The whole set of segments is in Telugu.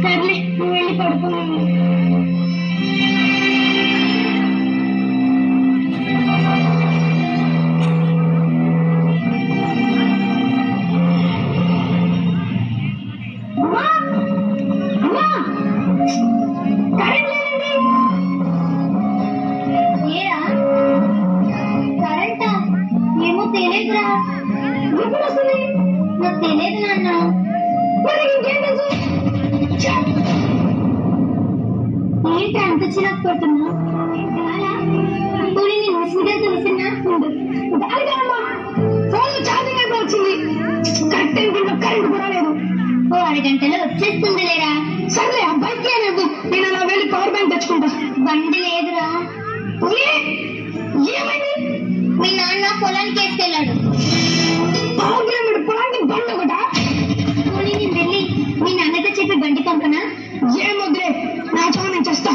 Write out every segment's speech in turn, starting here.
సరే పడుకున్నాను. ఏమో తెలియదురా. ఎప్పుడు వస్తుంది? నాకు తెలియదు నాన్న. ఏంటి అంత చిరాకు పడుతున్నా? పోనీ నేను విసుగుగా చూసినా ఫోన్ ఛార్జింగ్ అయిపో వచ్చింది. కరెక్ట్ టైంలో కరెంట్ కూడా లేదు. ఓ అరగంటలో వచ్చేస్తుంది లేరా. సరే ఆ బైక్ లేదు, నేను అలా వెళ్ళి పవర్ బ్యాంక్ తెచ్చుకుంటా. బండి లేదురా. ఏమైంది? మీ నాన్న పొలానికి వేసుకెళ్ళాడు. పొలానికి బండి ఒకటా? పోనీ నేను వెళ్ళి మీ నాన్నతో చెప్పి బండి పంపనా? ఏమొద్దులే, నా చోట నేను చేస్తా.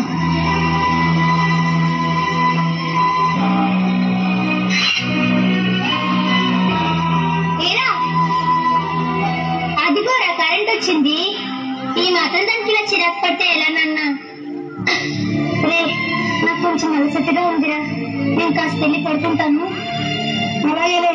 ఏరా అదిగోరా కరెంట్ వచ్చింది. ఈ మాత్రం దానికి ఇలా చిరాకు పడితే ఎలా నాన్న? రే నాకు కొంచెం అలసటగా ఉందిరా, నేను కాస్త వెళ్ళి పడుకుంటాను. అలాగేలే.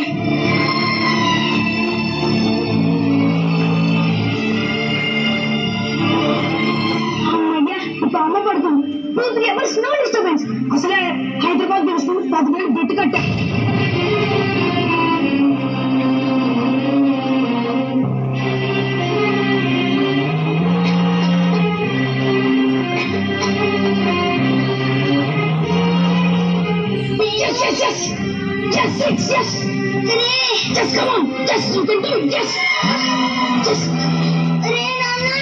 అమ్మయ్యా ఇప్పుడు అమ్మ పడుతుంది. 2-3 hours నో డిస్టర్బెన్స్. అసలే హైదరాబాద్ తెలుసు 10,000 గట్టి కట్టా. Yes. Just come on. Yes, you can do it. Yes. Re Nana.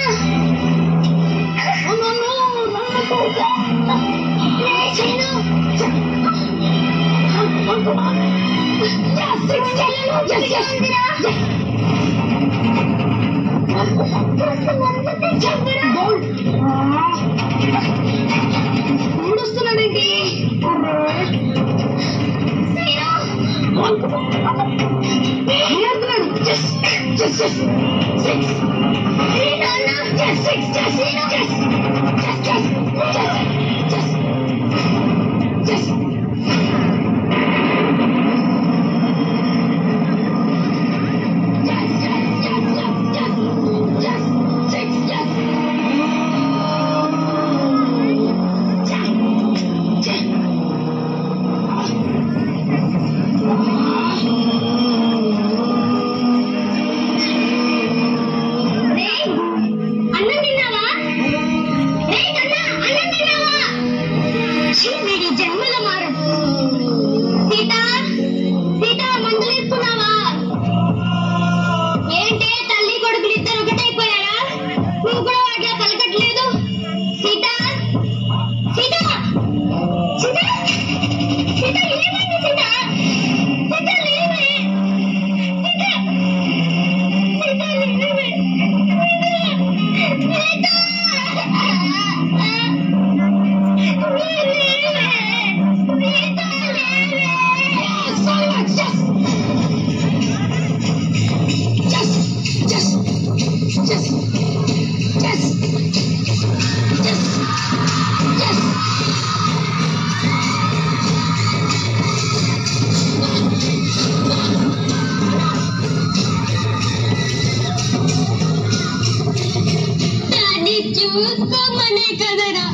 No. Re Chino. Come on. Yes. వస్తున్నాడండి. Just 6. Hey, Nana. Just 6. చూసుకోమనే కదరా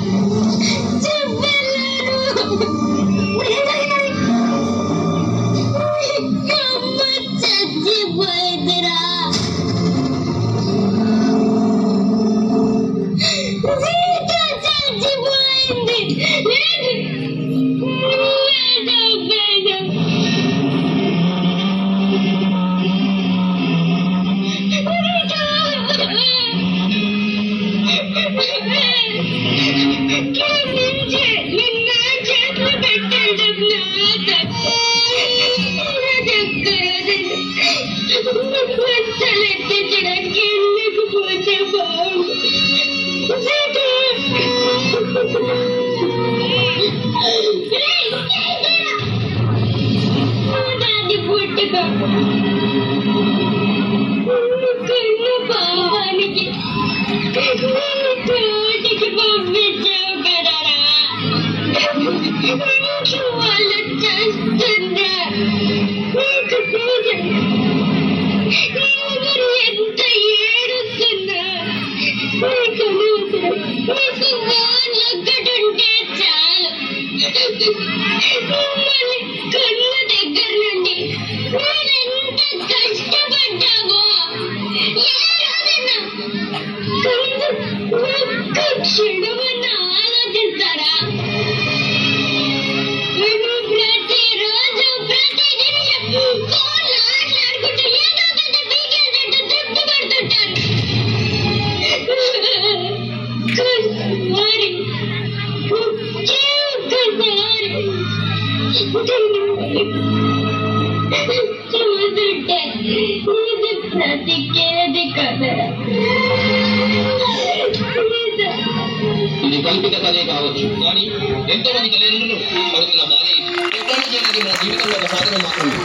చెప్పలేను. అమ్మ చచ్చిపోయిందిరా. చచ్చిపోయింది. నీకు ఫోన్ ఒక్కటుంటే చాలు మిమ్మల్ని కన్న దగ్గర నుండి నేనెంత కష్టపడ్డావో ఏ రోజన్నా కనీసం ఒక్క క్షణమన్నా ఆలోచిస్తారా? నేను ప్రతిరోజు ప్రతి నిమిషం ఫోన్లో ఆటలాడుకుంటూ ఏదో ఒకటి పీకేసేట్టు తృప్తి పడుతుంటాను. ఒక్కసారి చూస్తుంటే ఇది బ్రతికేది కదరా. ఇది కల్పిత కథే కావచ్చు, కానీ ఎంతో మంది తల్లిదండ్రులు పడుతున్న బాధ నిర్ధారణ చేయడానికి మన జీవితంలో ఒక సాధనం మాత్రమే.